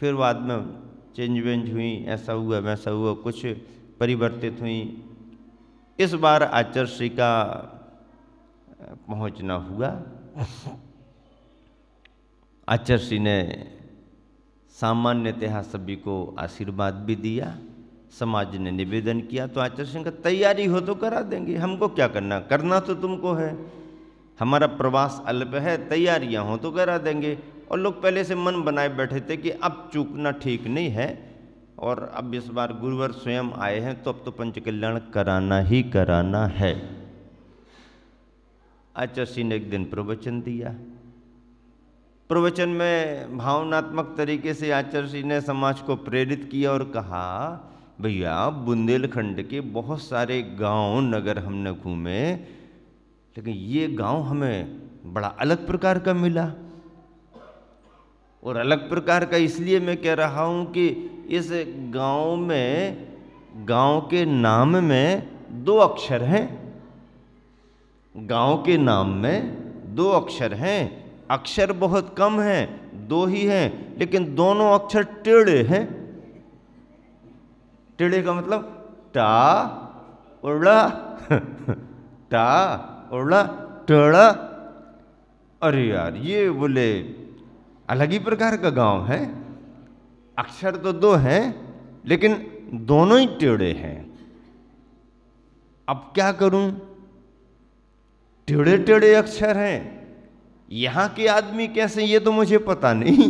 फिर बाद में चेंज वेंज हुई, ऐसा हुआ वैसा हुआ, कुछ परिवर्तित हुई। इस बार आचर्षि का पहुंचना हुआ। आचर्षि ने सामान्यतः सभी को आशीर्वाद भी दिया, समाज ने निवेदन किया, तो आचर्षि का तैयारी हो तो करा देंगे, हमको क्या करना, करना तो तुमको है, हमारा प्रवास अल्प है, तैयारियां हो तो करा देंगे। और लोग पहले से मन बनाए बैठे थे कि अब चूकना ठीक नहीं है, और अब इस बार गुरुवर स्वयं आए हैं तो अब तो पंचकल्याण कराना ही कराना है। आचर्षि ने एक दिन प्रवचन दिया। प्रवचन में भावनात्मक तरीके से आचर्षि ने समाज को प्रेरित किया और कहा, भैया बुंदेलखंड के बहुत सारे गांव नगर हमने घूमे, लेकिन ये गांव हमें बड़ा अलग प्रकार का मिला। और अलग प्रकार का इसलिए मैं कह रहा हूं कि इस गांव में, गांव के नाम में 2 अक्षर हैं। गांव के नाम में 2 अक्षर हैं, अक्षर बहुत कम हैं, 2 ही हैं, लेकिन दोनों अक्षर टेढ़े हैं। टेढ़े का मतलब टा उड़ा टा उड़ा टेढ़ा। अरे यार, ये बोले अलग ही प्रकार का गांव है, अक्षर तो 2 हैं लेकिन दोनों ही टेढ़े हैं। अब क्या करूं, टेढ़े टेढ़े अक्षर हैं, यहां के आदमी कैसे ये तो मुझे पता नहीं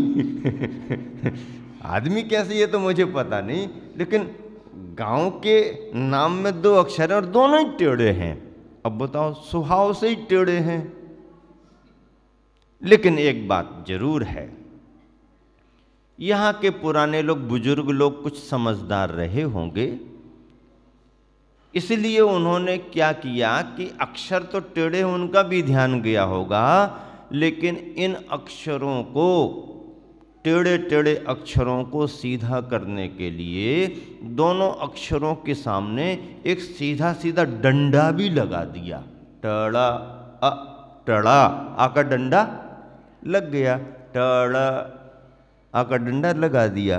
आदमी कैसे ये तो मुझे पता नहीं, लेकिन गांव के नाम में 2 अक्षर हैं और दोनों ही टेढ़े हैं। अब बताओ, स्वभाव से ही टेढ़े हैं। लेकिन एक बात जरूर है, यहां के पुराने लोग, बुजुर्ग लोग कुछ समझदार रहे होंगे, इसलिए उन्होंने क्या किया कि अक्षर तो टेढ़े, उनका भी ध्यान गया होगा, लेकिन इन अक्षरों को, टेढ़े टेढ़े अक्षरों को सीधा करने के लिए दोनों अक्षरों के सामने एक सीधा सीधा डंडा भी लगा दिया। टड़ा अ, टड़ा आ का डंडा लग गया, टड़ा आ का डंडा लगा दिया।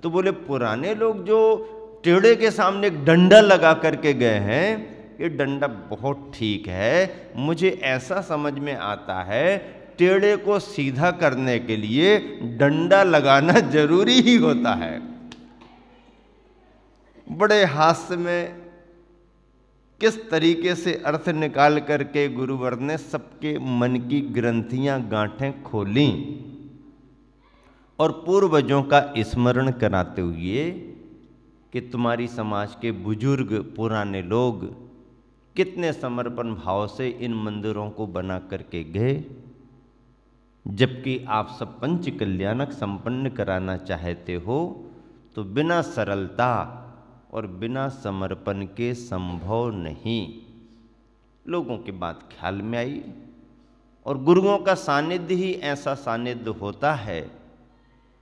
तो बोले पुराने लोग जो टेढ़े के सामने एक डंडा लगा करके गए हैं, ये डंडा बहुत ठीक है। मुझे ऐसा समझ में आता है, टेढ़े को सीधा करने के लिए डंडा लगाना जरूरी ही होता है। बड़े हास्य में किस तरीके से अर्थ निकाल करके गुरुवर ने सबके मन की ग्रंथियां, गांठें खोली और पूर्वजों का स्मरण कराते हुए कि तुम्हारी समाज के बुजुर्ग पुराने लोग कितने समर्पण भाव से इन मंदिरों को बना करके गए, जबकि आप सब पंच कल्याणक संपन्न कराना चाहते हो तो बिना सरलता और बिना समर्पण के संभव नहीं। लोगों की बात ख्याल में आई, और गुरुओं का सानिध्य ही ऐसा सानिध्य होता है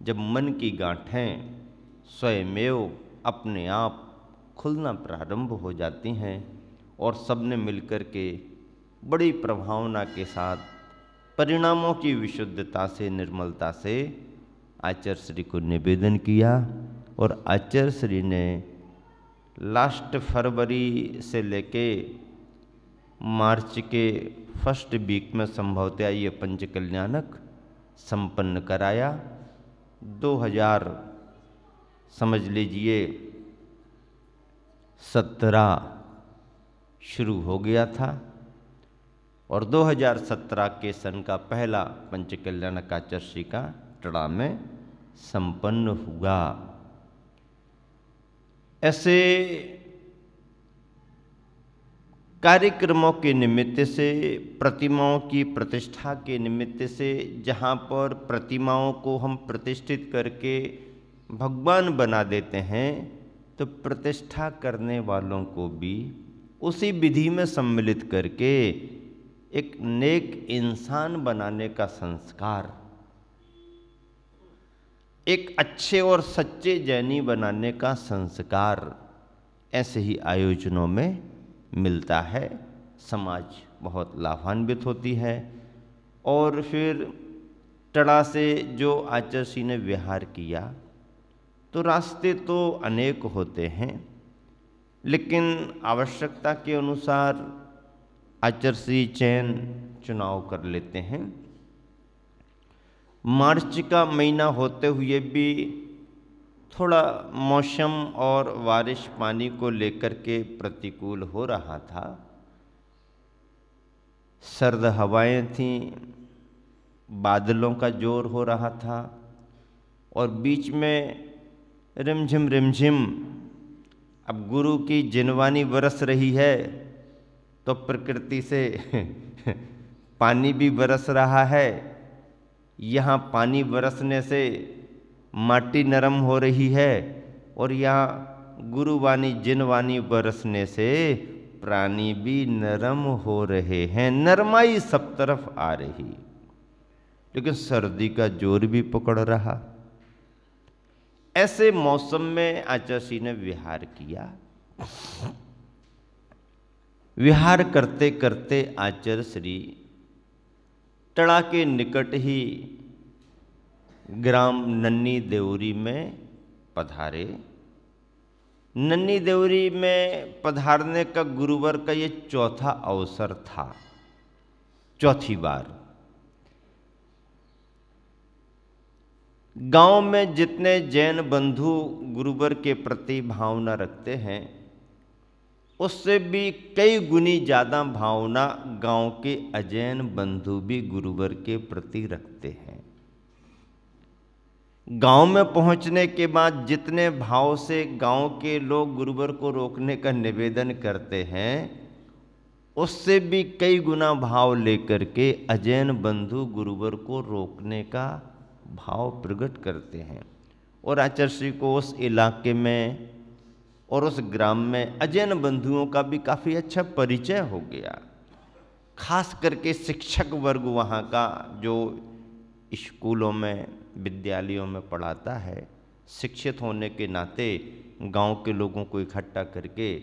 जब मन की गांठें स्वयमेव अपने आप खुलना प्रारंभ हो जाती हैं और सबने मिलकर के बड़ी प्रभावना के साथ परिणामों की विशुद्धता से, निर्मलता से आचार्य श्री को निवेदन किया। और आचार्य श्री ने लास्ट फरवरी से लेके मार्च के फर्स्ट वीक में संभवतः ये पंच कल्याणक संपन्न कराया। 2000 समझ लीजिए 17 शुरू हो गया था और 2017 के सन का पहला पंच कल्याणक आचार्य का टड़ा में संपन्न हुआ। ऐसे कार्यक्रमों के निमित्त से, प्रतिमाओं की प्रतिष्ठा के निमित्त से, जहाँ पर प्रतिमाओं को हम प्रतिष्ठित करके भगवान बना देते हैं, तो प्रतिष्ठा करने वालों को भी उसी विधि में सम्मिलित करके एक नेक इंसान बनाने का संस्कार, एक अच्छे और सच्चे जैनी बनाने का संस्कार ऐसे ही आयोजनों में मिलता है। समाज बहुत लाभान्वित होती है। और फिर टड़ा से जो आचार्य ने विहार किया, तो रास्ते तो अनेक होते हैं, लेकिन आवश्यकता के अनुसार आचर्षी चयन चुनाव कर लेते हैं। मार्च का महीना होते हुए भी थोड़ा मौसम और बारिश पानी को लेकर के प्रतिकूल हो रहा था। सर्द हवाएं थीं, बादलों का जोर हो रहा था, और बीच में रिमझिम रिमझिम अब गुरु की जिनवानी बरस रही है, तो प्रकृति से पानी भी बरस रहा है। यहाँ पानी बरसने से माटी नरम हो रही है, और यहाँ गुरुवाणी जिनवानी बरसने से प्राणी भी नरम हो रहे हैं। नरमाई सब तरफ आ रही, लेकिन सर्दी का जोर भी पकड़ रहा। ऐसे मौसम में आचर्षी ने विहार किया। विहार करते करते आचर्य श्री टड़ा के निकट ही ग्राम नन्नी देवरी में पधारे। नन्नी देवरी में पधारने का गुरुवर का ये चौथा अवसर था, चौथी बार। गांव में जितने जैन बंधु गुरुवर के प्रति भावना रखते हैं, उससे भी कई गुनी ज़्यादा भावना गांव के अजैन बंधु भी गुरुवर के प्रति रखते हैं। गांव में पहुंचने के बाद जितने भाव से गांव के लोग गुरुवर को रोकने का निवेदन करते हैं, उससे भी कई गुना भाव लेकर के अजैन बंधु गुरुवर को रोकने का भाव प्रकट करते हैं। और आचर्षी को उस इलाके में और उस ग्राम में अजैन बंधुओं का भी काफ़ी अच्छा परिचय हो गया। खास करके शिक्षक वर्ग वहाँ का जो स्कूलों में विद्यालयों में पढ़ाता है, शिक्षित होने के नाते गांव के लोगों को इकट्ठा करके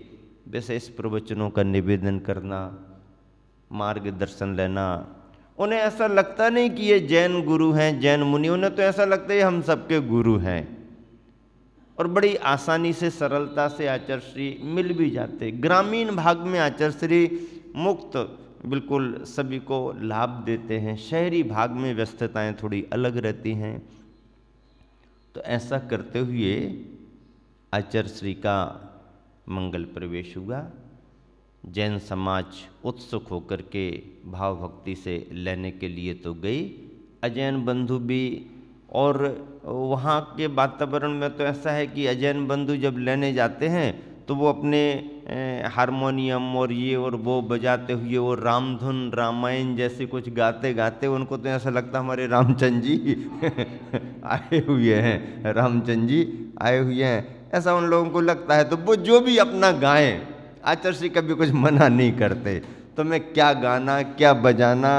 विशेष प्रवचनों का निवेदन करना, मार्गदर्शन लेना। उन्हें ऐसा लगता नहीं कि ये जैन गुरु हैं, जैन मुनि, उन्हें तो ऐसा लगता है हम सबके गुरु हैं। और बड़ी आसानी से सरलता से आचर्षी मिल भी जाते। ग्रामीण भाग में आचर्षी मुक्त बिल्कुल सभी को लाभ देते हैं। शहरी भाग में व्यस्तताएं थोड़ी अलग रहती हैं। तो ऐसा करते हुए आचर्षी का मंगल प्रवेश हुआ। जैन समाज उत्सुक होकर के भाव भक्ति से लेने के लिए तो गई, अजैन बंधु भी। और वहाँ के वातावरण में तो ऐसा है कि अजैन बंधु जब लेने जाते हैं तो वो अपने हारमोनियम और ये और वो बजाते हुए वो रामधुन रामायण जैसे कुछ गाते गाते उनको तो ऐसा लगता हमारे रामचंद्र जी आए हुए हैं, रामचंद्र जी आए हुए हैं, ऐसा उन लोगों को लगता है। तो वो जो भी अपना गाएं, आचर्षी कभी कुछ मना नहीं करते। तुम्हें क्या गाना, क्या बजाना,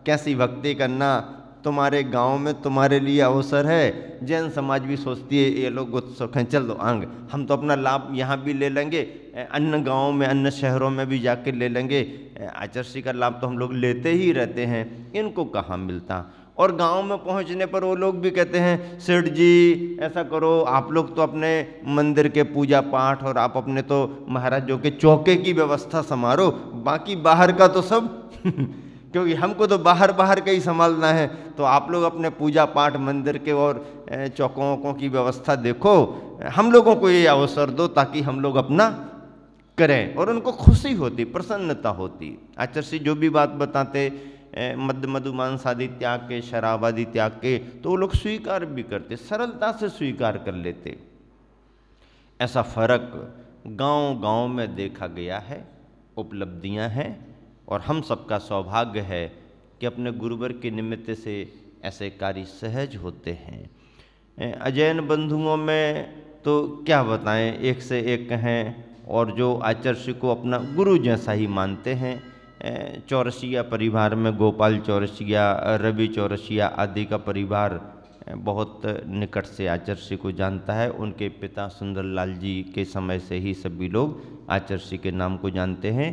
कैसी भक्ति करना, तुम्हारे गांव में तुम्हारे लिए अवसर है। जैन समाज भी सोचती है ये लोग उत्सुक हैं, चल दो आंग, हम तो अपना लाभ यहाँ भी ले लेंगे, अन्य गांवों में अन्य शहरों में भी जाके ले लेंगे। आचर्षी का लाभ तो हम लोग लेते ही रहते हैं, इनको कहाँ मिलता। और गांव में पहुंचने पर वो लोग भी कहते हैं सेठ जी ऐसा करो, आप लोग तो अपने मंदिर के पूजा पाठ और आप अपने तो महाराजों के चौके की व्यवस्था संभालो, बाकी बाहर का तो सब क्योंकि हमको तो बाहर का ही संभालना है, तो आप लोग अपने पूजा पाठ मंदिर के और चौकों की व्यवस्था देखो, हम लोगों को ये अवसर दो ताकि हम लोग अपना करें। और उनको खुशी होती, प्रसन्नता होती। आचर्षी जो भी बात बताते मद्य मधुमांस आदि त्याग के, शराब आदि त्याग के, तो वो लोग स्वीकार भी करते, सरलता से स्वीकार कर लेते। ऐसा फर्क गांव में देखा गया है, उपलब्धियां हैं। और हम सबका सौभाग्य है कि अपने गुरुवर के निमित्त से ऐसे कार्य सहज होते हैं। अजैन बंधुओं में तो क्या बताएं, एक से एक हैं और जो आचर्षी को अपना गुरु जैसा ही मानते हैं। चौरसिया परिवार में गोपाल चौरसिया, रवि चौरसिया आदि का परिवार बहुत निकट से आचर्षी को जानता है। उनके पिता सुंदरलाल जी के समय से ही सभी लोग आचर्षी के नाम को जानते हैं।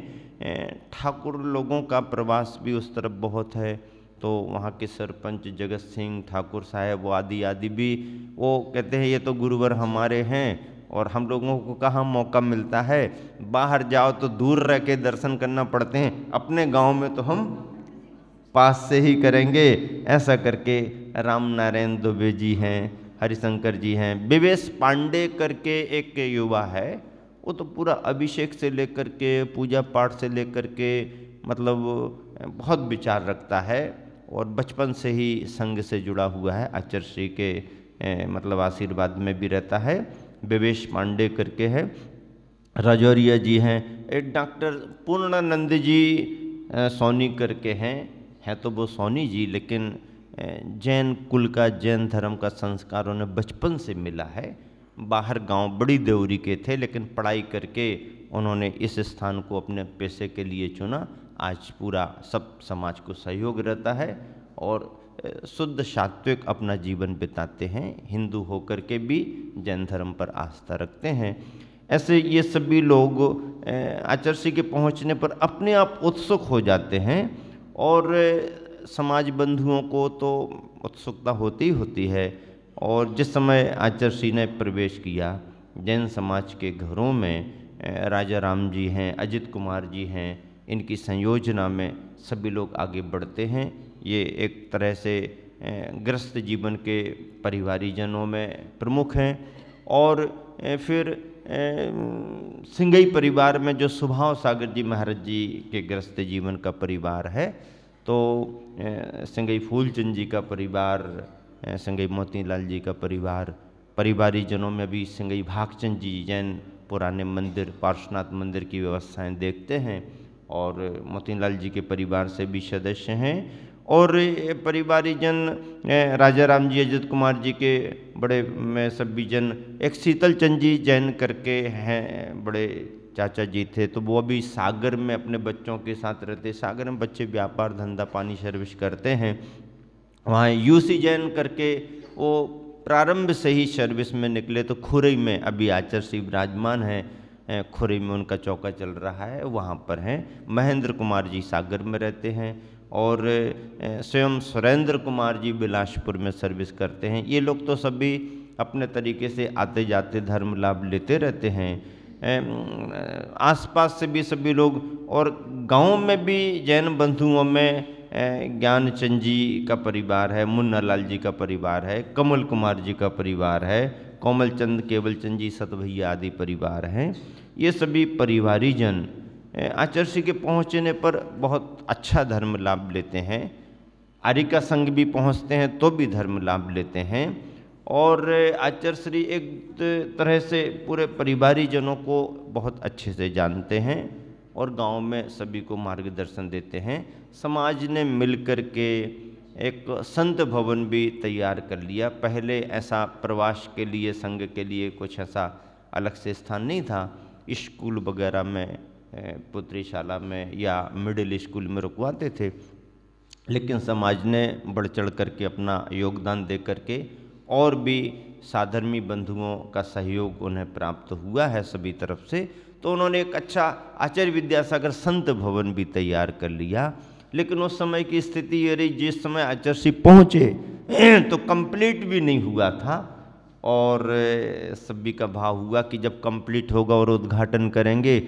ठाकुर लोगों का प्रवास भी उस तरफ बहुत है। तो वहाँ के सरपंच जगत सिंह ठाकुर साहब वो आदि आदि भी वो कहते हैं ये तो गुरुवर हमारे हैं और हम लोगों को कहाँ मौका मिलता है, बाहर जाओ तो दूर रह के दर्शन करना पड़ते हैं, अपने गांव में तो हम पास से ही करेंगे। ऐसा करके राम नारायण दुबे जी हैं, हरिशंकर जी हैं, विवेश पांडे करके एक युवा है, वो तो पूरा अभिषेक से लेकर के पूजा पाठ से लेकर के मतलब बहुत विचार रखता है और बचपन से ही संघ से जुड़ा हुआ है, आचार्य श्री के मतलब आशीर्वाद में भी रहता है। विवेश पांडे करके है। राजौरिया जी हैं, एक डॉक्टर पूर्णानंद जी सोनी करके हैं तो वो सोनी जी, लेकिन जैन कुल का जैन धर्म का संस्कार उन्हें बचपन से मिला है। बाहर गांव बड़ी देवरी के थे, लेकिन पढ़ाई करके उन्होंने इस स्थान को अपने पेशे के लिए चुना। आज पूरा सब समाज को सहयोग रहता है और शुद्ध सात्विक अपना जीवन बिताते हैं, हिंदू होकर के भी जैन धर्म पर आस्था रखते हैं। ऐसे ये सभी लोग आचार्य श्री के पहुँचने पर अपने आप उत्सुक हो जाते हैं और समाज बंधुओं को तो उत्सुकता होती ही होती है। और जिस समय आचार्य श्री ने प्रवेश किया जैन समाज के घरों में, राजा राम जी हैं, अजित कुमार जी हैं, इनकी संयोजना में सभी लोग आगे बढ़ते हैं। ये एक तरह से गृहस्थ जीवन के परिवारीजनों में प्रमुख हैं। और फिर सिंगई परिवार में जो सुभाव सागर जी महाराज जी के गृहस्थ जीवन का परिवार है, तो सिंगई फूलचंद जी का परिवार, सिंगई मोतीलाल जी का परिवार, परिवारी जनों में भी सिंगई भागचंद जी जैन पुराने मंदिर पार्श्वनाथ मंदिर की व्यवस्थाएं देखते हैं और मोतीलाल जी के परिवार से भी सदस्य हैं। और परिवारी जन राजा राम जी अजित कुमार जी के बड़े में सभी जन, एक शीतल चंद जी जैन करके हैं, बड़े चाचा जी थे, तो वो अभी सागर में अपने बच्चों के साथ रहते। सागर में बच्चे व्यापार धंधा पानी सर्विस करते हैं। वहाँ यूसी जैन करके वो प्रारंभ से ही सर्विस में निकले, तो खुरई में अभी आचार्य श्री विराजमान हैं, खुरई में उनका चौका चल रहा है, वहाँ पर हैं। महेंद्र कुमार जी सागर में रहते हैं और स्वयं सुरेंद्र कुमार जी बिलासपुर में सर्विस करते हैं। ये लोग तो सभी अपने तरीके से आते जाते धर्म लाभ लेते रहते हैं। आसपास से भी सभी लोग, और गांव में भी जैन बंधुओं में ज्ञानचंद जी का परिवार है, मुन्ना लाल जी का परिवार है, कमल कुमार जी का परिवार है, कोमल चंद केवलचंद जी सतभैया आदि परिवार हैं। ये सभी परिवारी जन आचार्य श्री के पहुँचने पर बहुत अच्छा धर्म लाभ लेते हैं। आर्यिका संघ भी पहुँचते हैं तो भी धर्म लाभ लेते हैं। और आचार्य श्री एक तरह से पूरे परिवारी जनों को बहुत अच्छे से जानते हैं और गांव में सभी को मार्गदर्शन देते हैं। समाज ने मिलकर के एक संत भवन भी तैयार कर लिया। पहले ऐसा प्रवास के लिए संघ के लिए कुछ ऐसा अलग से स्थान नहीं था। स्कूल वगैरह में, पुत्रीशाला में या मिडिल स्कूल में रुकवाते थे, लेकिन समाज ने बढ़ चढ़ करके अपना योगदान दे करके और भी साधर्मी बंधुओं का सहयोग उन्हें प्राप्त हुआ है सभी तरफ से, तो उन्होंने एक अच्छा आचार्य विद्यासागर संत भवन भी तैयार कर लिया। लेकिन उस समय की स्थिति ये रही, जिस समय आचार्य श्री पहुँचे तो कंप्लीट भी नहीं हुआ था और सभी का भाव हुआ कि जब कंप्लीट होगा और उद्घाटन करेंगे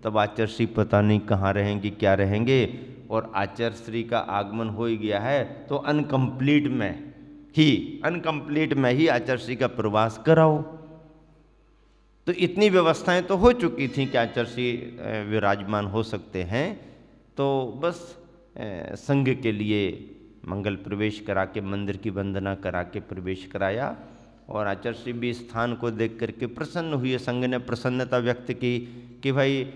तब आचार्य श्री पता नहीं कहाँ रहेंगे, क्या रहेंगे। और आचार्य श्री का आगमन हो ही गया है तो अनकम्प्लीट में ही आचार्य श्री का प्रवास कराओ। तो इतनी व्यवस्थाएं तो हो चुकी थी कि आचार्य श्री विराजमान हो सकते हैं। तो बस संघ के लिए मंगल प्रवेश करा के, मंदिर की वंदना करा के प्रवेश कराया और आचार्य श्री भी स्थान को देख करके प्रसन्न हुए। संघ ने प्रसन्नता व्यक्त की कि भाई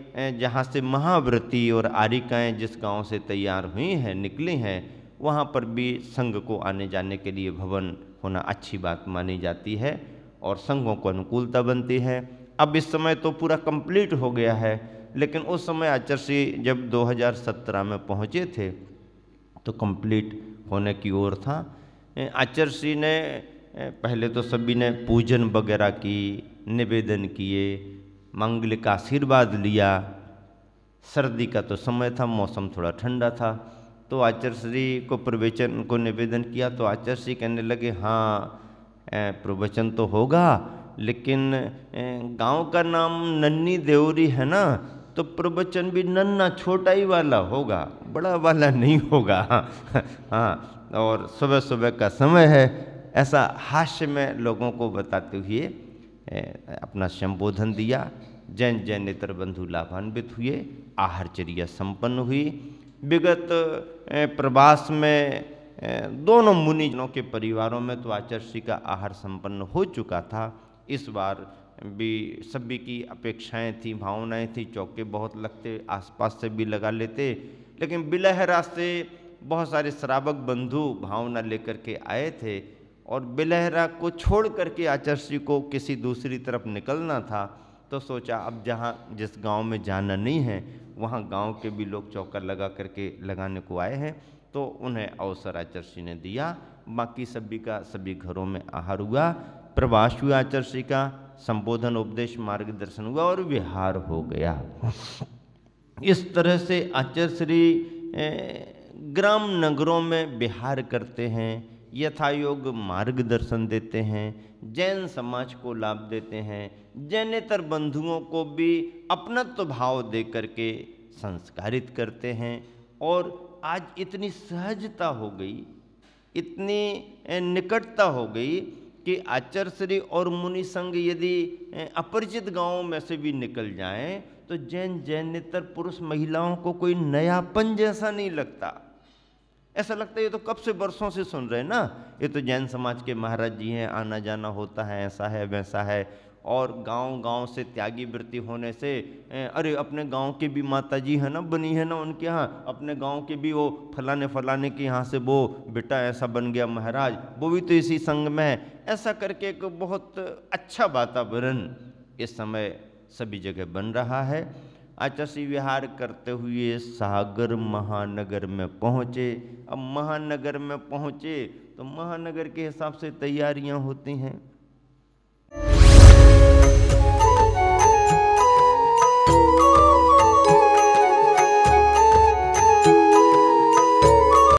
जहाँ से महाव्रती और आर्यिकाएँ जिस गांव से तैयार हुई हैं, निकली हैं, वहाँ पर भी संघ को आने जाने के लिए भवन होना अच्छी बात मानी जाती है और संघों को अनुकूलता बनती है। अब इस समय तो पूरा कंप्लीट हो गया है, लेकिन उस समय आचार्य श्री जब 2017 में पहुँचे थे तो कंप्लीट होने की ओर था। आचार्य श्री ने पहले तो सभी ने पूजन वगैरह की, निवेदन किए, मांगलिक आशीर्वाद लिया। सर्दी का तो समय था, मौसम थोड़ा ठंडा था, तो आचार्य श्री को प्रवचन को निवेदन किया तो आचार्य श्री कहने लगे, हाँ प्रवचन तो होगा, लेकिन गांव का नाम नन्ही देवरी है ना, तो प्रवचन भी नन्हा छोटा ही वाला होगा, बड़ा वाला नहीं होगा। हाँ, और सुबह सुबह का समय है, ऐसा हास्य में लोगों को बताते हुए अपना संबोधन दिया। जैन जैन नेत्र बंधु लाभान्वित हुए, आहारचर्या संपन्न हुई। विगत प्रवास में दोनों मुनिजनों के परिवारों में तो आचार्य श्री का आहार संपन्न हो चुका था। इस बार भी सभी की अपेक्षाएं थी, भावनाएं थी, चौके बहुत लगते, आसपास से भी लगा लेते, लेकिन बिलहरा से बहुत सारे श्रावक बंधु भावना लेकर के आए थे और बिलहरा को छोड़ करके आचार्य श्री को किसी दूसरी तरफ निकलना था। तो सोचा अब जहाँ जिस गांव में जाना नहीं है वहाँ गांव के भी लोग चौका लगा करके लगाने को आए हैं, तो उन्हें अवसर आचार्य श्री ने दिया। बाकी सभी का सभी घरों में आहार हुआ, प्रवास हुआ, आचार्य श्री का संबोधन उपदेश मार्गदर्शन हुआ और विहार हो गया। इस तरह से आचार्य श्री ग्राम नगरों में विहार करते हैं, यथायोग मार्गदर्शन देते हैं, जैन समाज को लाभ देते हैं, जैनेतर बंधुओं को भी अपनत्व भाव दे करके संस्कारित करते हैं। और आज इतनी सहजता हो गई, इतनी निकटता हो गई कि आचार्य श्री और मुनि संघ यदि अपरिचित गांवों में से भी निकल जाएं तो जैन जैनेतर पुरुष महिलाओं को कोई नयापन जैसा नहीं लगता। ऐसा लगता है ये तो कब से वर्षों से सुन रहे हैं ना, ये तो जैन समाज के महाराज जी हैं, आना जाना होता है, ऐसा है वैसा है। और गांव गांव से त्यागी वृत्ति होने से अरे अपने गांव के भी माता जी है ना, बनी है ना उनके यहाँ, अपने गांव के भी वो फलाने फलाने के यहाँ से वो बेटा ऐसा बन गया महाराज, वो भी तो इसी संग में है। ऐसा करके एक बहुत अच्छा वातावरण इस समय सभी जगह बन रहा है। आचार्य श्री विहार करते हुए सागर महानगर में पहुँचे। अब महानगर में पहुँचे तो महानगर के हिसाब से तैयारियां होती हैं।